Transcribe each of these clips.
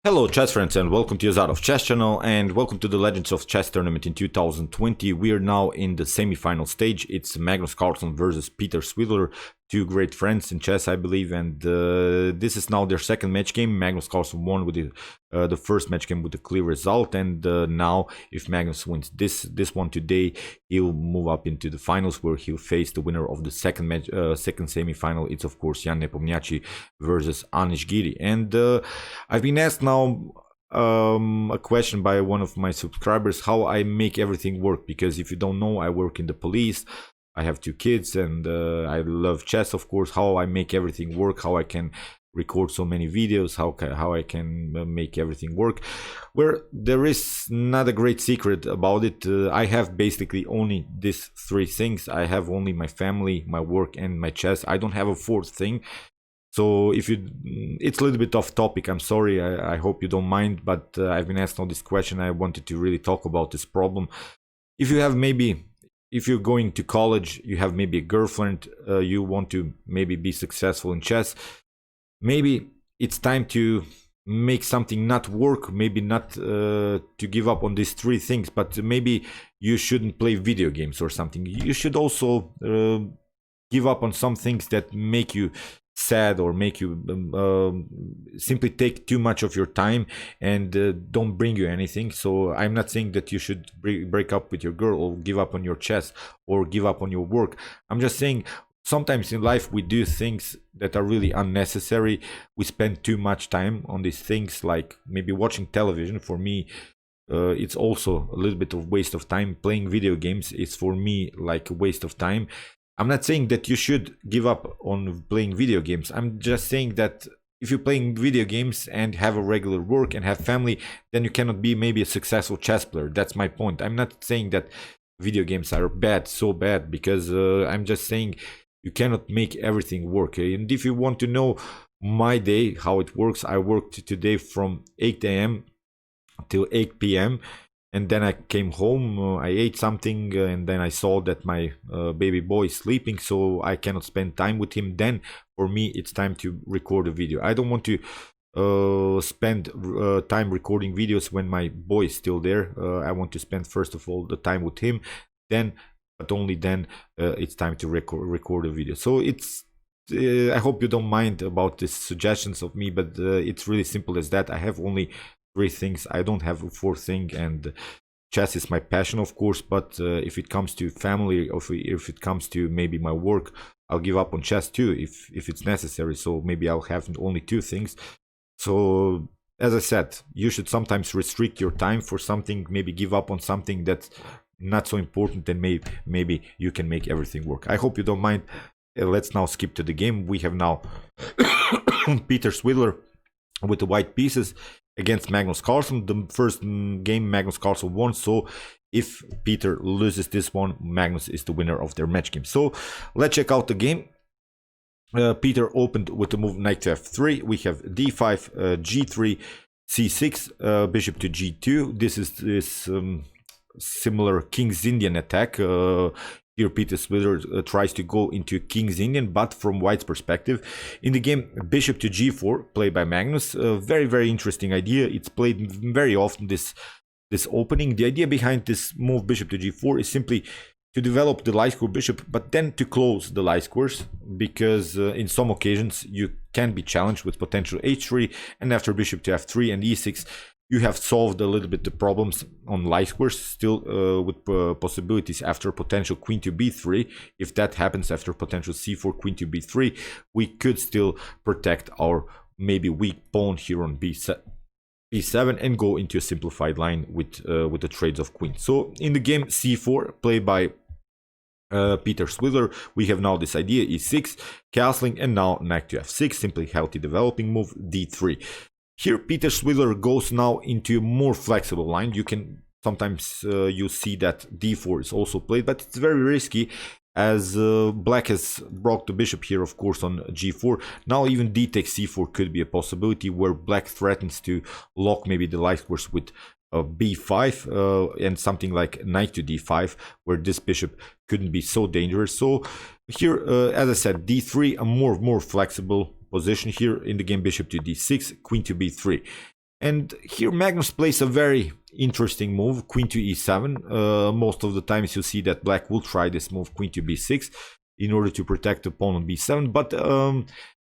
Hello chess friends and welcome to Yazarov Chess Channel and welcome to the Legends of Chess tournament in 2020. We are now in the semi-final stage. It's Magnus Carlsen versus Peter Svidler, two great friends in chess I believe, and this is now their second match game. Magnus Carlsen won with the first match game with a clear result, and now if Magnus wins this one today, he'll move up into the finals where he'll face the winner of the second match, second semi-final. It's of course Nepomniachtchi versus Anish Giri. And I've been asked now a question by one of my subscribers how I make everything work, because if you don't know, I work in the police, I have two kids, and I love chess of course. How I make everything work, how I can record so many videos, how I can make everything work. Where there is not a great secret about it. I have basically only these three things. I have only my family, my work, and my chess. I don't have a fourth thing. So if it's a little bit off topic, I'm sorry, I hope you don't mind, but I've been asked on this question. I wanted to really talk about this problem. If you're going to college, you have maybe a girlfriend, you want to maybe be successful in chess, maybe it's time to make something not work, maybe not to give up on these three things, but maybe you shouldn't play video games or something. You should also give up on some things that make you sad or make you simply take too much of your time and don't bring you anything. So I'm not saying that you should break up with your girl or give up on your chess or give up on your work. I'm just saying sometimes in life we do things that are really unnecessary. We spend too much time on these things, like maybe watching television. For me, it's also a little bit of waste of time. Playing video games is for me like a waste of time. I'm not saying that you should give up on playing video games. I'm just saying that if you're playing video games and have a regular work and have family, then you cannot be maybe a successful chess player. That's my point. I'm not saying that video games are bad, so bad, because I'm just saying you cannot make everything work. And if you want to know my day, how it works, I worked today from 8 a.m. till 8 p.m. And then I came home, I ate something, and then I saw that my baby boy is sleeping, so I cannot spend time with him. Then for me, it's time to record a video. I don't want to spend time recording videos when my boy is still there. I want to spend first of all the time with him, then, but only then, it's time to record a video. So it's I hope you don't mind about these suggestions of me, but it's really simple as that. I have only three things. I don't have a fourth thing, and chess is my passion of course, but if it comes to family, or if it comes to maybe my work, I'll give up on chess too if it's necessary. So maybe I'll have only two things. So as I said, you should sometimes restrict your time for something, maybe give up on something that's not so important, and maybe you can make everything work. I hope you don't mind. Let's now skip to the game. We have now Peter Svidler with the white pieces against Magnus Carlsen. The first game Magnus Carlsen won, so if Peter loses this one, Magnus is the winner of their match game. So let's check out the game. Peter opened with the move knight to f3. We have d5, g3, c6, bishop to g2. This is this similar King's Indian attack. Here Peter Svidler tries to go into King's Indian, but from white's perspective. In the game, bishop to g4, played by Magnus. Very, very interesting idea. It's played very often, this opening. The idea behind this move, bishop to g4, is simply to develop the light square bishop, but then to close the light squares, because in some occasions you can be challenged with potential h3, and after bishop to f3 and e6, you have solved a little bit the problems on light squares, still with possibilities after potential queen to b3. If that happens after potential c4, queen to b3, we could still protect our maybe weak pawn here on b7 and go into a simplified line with the trades of queen. So in the game c4, played by Peter Svidler, we have now this idea, e6, castling, and now knight to f6, simply healthy developing move, d3. Here Peter Svidler goes now into a more flexible line. You can sometimes you see that d4 is also played, but it's very risky, as black has brought the bishop here of course on g4. Now even d takes c4 could be a possibility, where black threatens to lock maybe the light squares with b5 and something like knight to d5, where this bishop couldn't be so dangerous. So here, as I said, d3, a more flexible position here in the game. Bishop to d6, queen to b3. And here Magnus plays a very interesting move, queen to e7. Most of the times you see that black will try this move, queen to b6, in order to protect the pawn on b7. But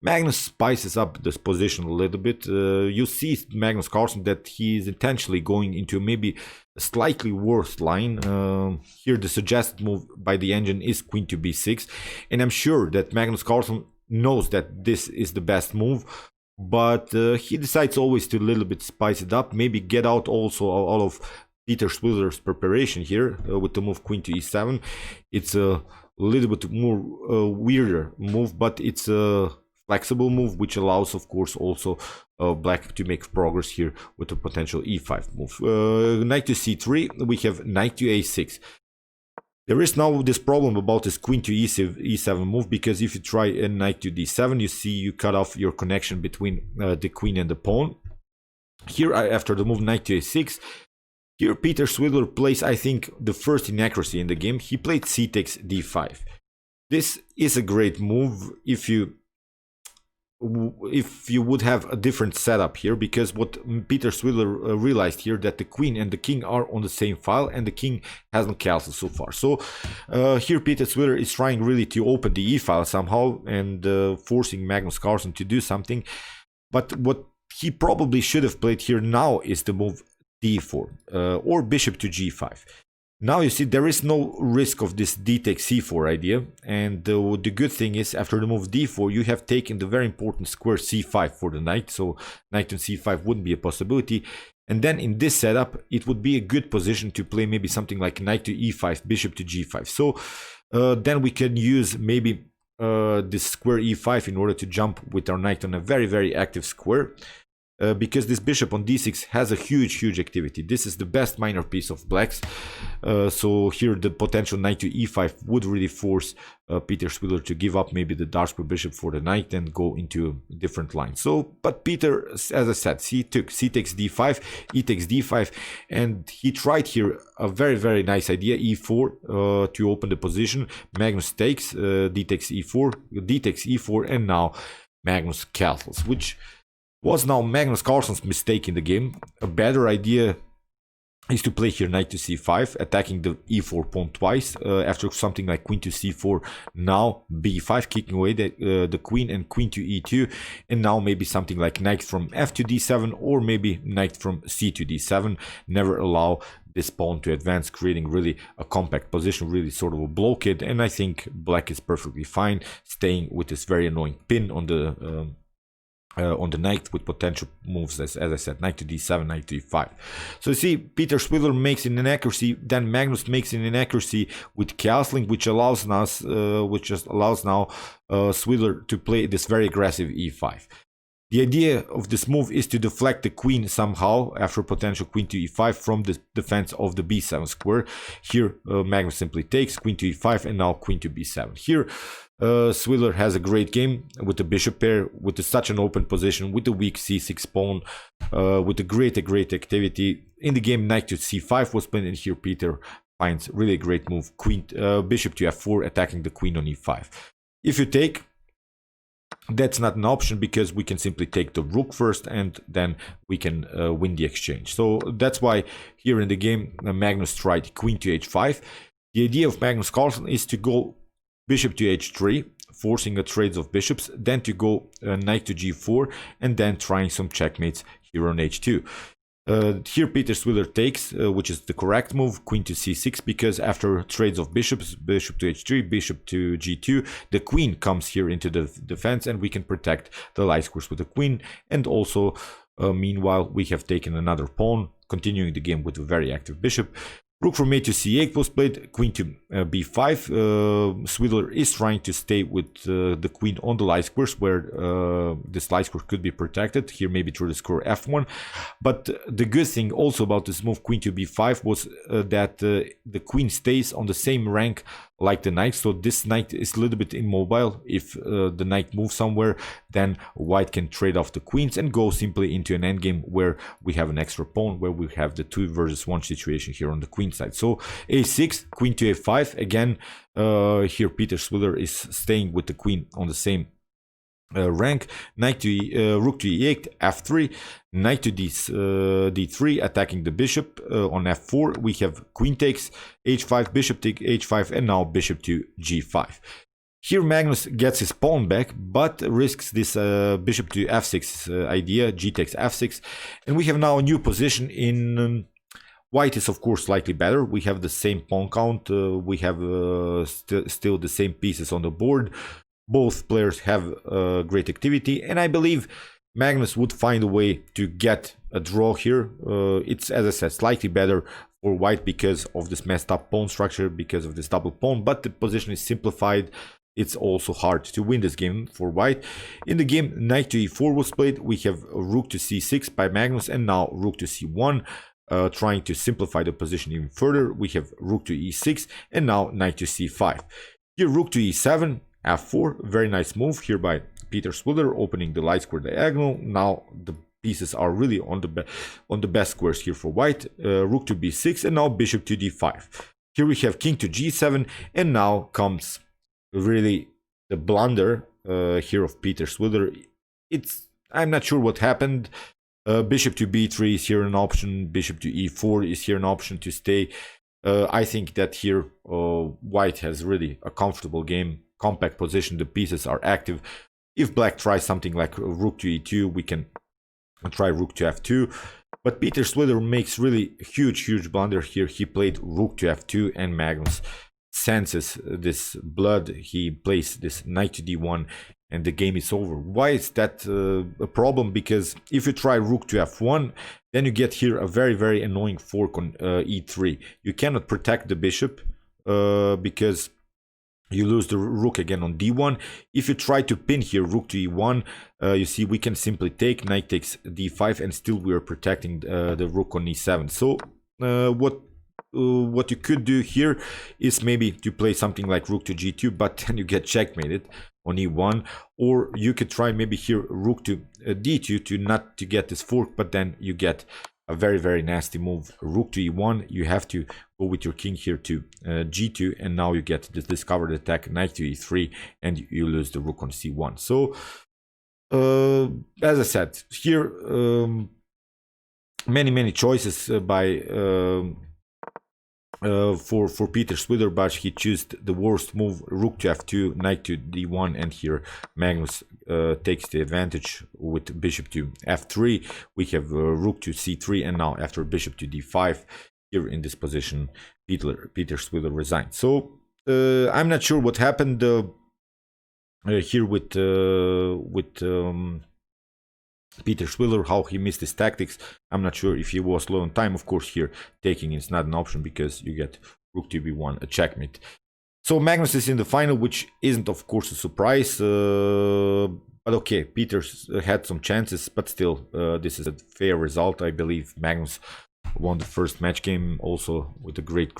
Magnus spices up this position a little bit. You see Magnus Carlsen that he is intentionally going into maybe a slightly worse line. Here the suggested move by the engine is queen to b6. And I'm sure that Magnus Carlsen knows that this is the best move. But he decides always to a little bit spice it up, maybe get out also all of Peter Svidler's preparation here with the move queen to e7. It's a little bit more weirder move, but it's a flexible move, which allows, of course, also black to make progress here with a potential e5 move. Knight to c3, we have knight to a6. There is now this problem about this queen to e7 move, because if you try a knight to d7, you see you cut off your connection between the queen and the pawn. Here, after the move knight to a6, here Peter Svidler plays, I think, the first inaccuracy in the game. He played c takes d5. This is a great move if you would have a different setup here, because what Peter Svidler realized here, that the queen and the king are on the same file and the king hasn't castled so far. So here Peter Svidler is trying really to open the e file somehow and forcing Magnus Carlsen to do something. But what he probably should have played here now is the move d4 or bishop to g5. Now you see there is no risk of this d takes c4 idea, and the good thing is after the move d4 you have taken the very important square c5 for the knight, so knight on c5 wouldn't be a possibility. And then in this setup it would be a good position to play maybe something like knight to e5, bishop to g5. So then we can use maybe this square e5 in order to jump with our knight on a very active square. Because this bishop on d6 has a huge activity. This is the best minor piece of blacks. So here the potential knight to e5 would really force Peter Svidler to give up maybe the dark square bishop for the knight and go into a different line. So, but Peter, as I said, c takes d5, e takes d5, and he tried here a very nice idea, e4, to open the position. Magnus takes, d takes e4, d takes e4, and now Magnus castles, which was now Magnus Carlsen's mistake in the game. A better idea is to play here knight to c5, attacking the e4 pawn twice, after something like queen to c4, now b5, kicking away the queen, and queen to e2, and now maybe something like knight from f to d7, or maybe knight from c to d7. Never allow this pawn to advance, creating really a compact position, really sort of a blockade, and I think black is perfectly fine staying with this very annoying pin on the knight with potential moves, as I said, knight to d7, knight to e5. So you see, Peter Svidler makes an inaccuracy, then Magnus makes an inaccuracy with castling, which allows now Svidler to play this very aggressive e5. The idea of this move is to deflect the queen somehow after potential queen to e5 from the defense of the b7 square. Here Magnus simply takes queen to e5 and now queen to b7. Here Svidler has a great game with the bishop pair, with such an open position, with the weak c6 pawn, with a great activity. In the game, knight to c5 was played, and here Peter finds really a great move, bishop to f4, attacking the queen on e5. If you take, that's not an option, because we can simply take the rook first and then we can win the exchange. So that's why here in the game Magnus tried queen to h5. The idea of Magnus Carlsen is to go bishop to h3, forcing a trade of bishops, then to go knight to g4, and then trying some checkmates here on h2. Here Peter Svidler takes, which is the correct move, queen to c6, because after trades of bishops, bishop to h3, bishop to g2, the queen comes here into the defense, and we can protect the light squares with the queen. And also, meanwhile, we have taken another pawn, continuing the game with a very active bishop. Rook from a to c8 was played, queen to b5. Svidler is trying to stay with the queen on the light squares, where this light square could be protected, here maybe through the square f1. But the good thing also about this move, queen to b5, was that the queen stays on the same rank like the knight, so this knight is a little bit immobile. If the knight moves somewhere, then white can trade off the queens and go simply into an endgame where we have an extra pawn, where we have the 2 versus 1 situation here on the queen side. So a6, queen to a5, again here Peter Svidler is staying with the queen on the same rank. Knight to rook to e8, f3, knight to d3, attacking the bishop. On f4 we have queen takes, h5, bishop take h5, and now bishop to g5. Here Magnus gets his pawn back, but risks this bishop to f6 idea, g takes f6, and we have now a new position in white is of course slightly better. We have the same pawn count, we have still the same pieces on the board. Both players have great activity, and I believe Magnus would find a way to get a draw here. It's, as I said, slightly better for white because of this messed up pawn structure, because of this double pawn, but the position is simplified. It's also hard to win this game for white. In the game, knight to e4 was played. We have rook to c6 by Magnus, and now rook to c1, trying to simplify the position even further. We have rook to e6, and now knight to c5. Here, rook to e7, f4, very nice move here by Peter Svidler, opening the light square diagonal. Now the pieces are really on the best squares here for white. Rook to b6, and now bishop to d5. Here we have king to g7, and now comes really the blunder here of Peter Svidler. I'm not sure what happened. Bishop to b3 is here an option. Bishop to e4 is here an option to stay. I think that here white has really a comfortable game, compact position. The pieces are active. If black tries something like rook to e2, we can try rook to f2. But Peter Svidler makes really huge blunder here. He played rook to f2, and Magnus senses this blood. He plays this knight to d1, and the game is over. Why is that a problem? Because if you try rook to f1, then you get here a very annoying fork on e3. You cannot protect the bishop because you lose the rook again on d1. If you try to pin here rook to e1, you see we can simply take, knight takes d5, and still we are protecting the rook on e7. So what you could do here is maybe to play something like rook to g2, but then you get checkmated on e1, or you could try maybe here rook to d2 to not to get this fork, but then you get a very nasty move. Rook to e1, you have to go with your king here to g2, and now you get this discovered attack, knight to e3, and you lose the rook on c1. So as I said, here many choices by for Peter Svidler, but he chose the worst move, rook to f2, knight to d1, and here Magnus takes the advantage with bishop to f3. We have rook to c3, and now after bishop to d5, here in this position, Peter Svidler resigned. So I'm not sure what happened here with Peter Svidler, how he missed his tactics. I'm not sure if he was low on time. Of course, here taking is not an option because you get rook to b1, a checkmate. So Magnus is in the final, which isn't of course a surprise, but okay, Peter had some chances, but still this is a fair result. I believe Magnus won the first match game also with a great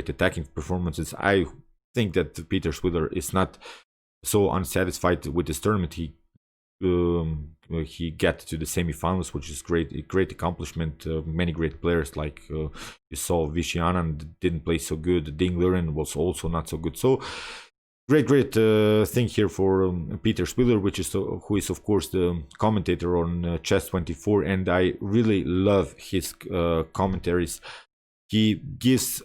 attacking performances. I think that Peter Svidler is not so unsatisfied with this tournament. He got to the semifinals, which is great accomplishment. Many great players, like you saw Viswanathan Anand didn't play so good. Liren was also not so good. So great thing here for Peter Svidler, who is of course the commentator on Chess 24, and I really love his commentaries. He gives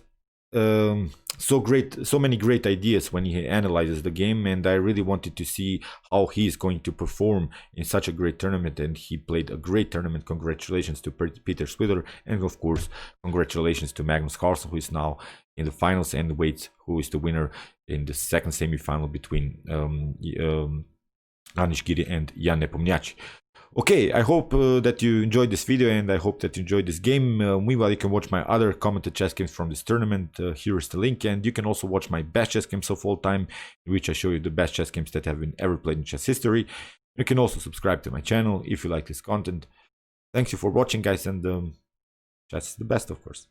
so many great ideas when he analyzes the game, and I really wanted to see how he is going to perform in such a great tournament, and he played a great tournament. Congratulations to Peter Svidler, and of course congratulations to Magnus Carlsen, who is now in the finals and waits who is the winner in the second semi-final between Anish Giri and Nepomniachtchi. Okay, I hope that you enjoyed this video, and I hope that you enjoyed this game. Meanwhile, you can watch my other commented chess games from this tournament. Here is the link, and you can also watch my best chess games of all time, in which I show you the best chess games that have been ever played in chess history. You can also subscribe to my channel if you like this content. Thanks you for watching, guys, and chess is the best, of course.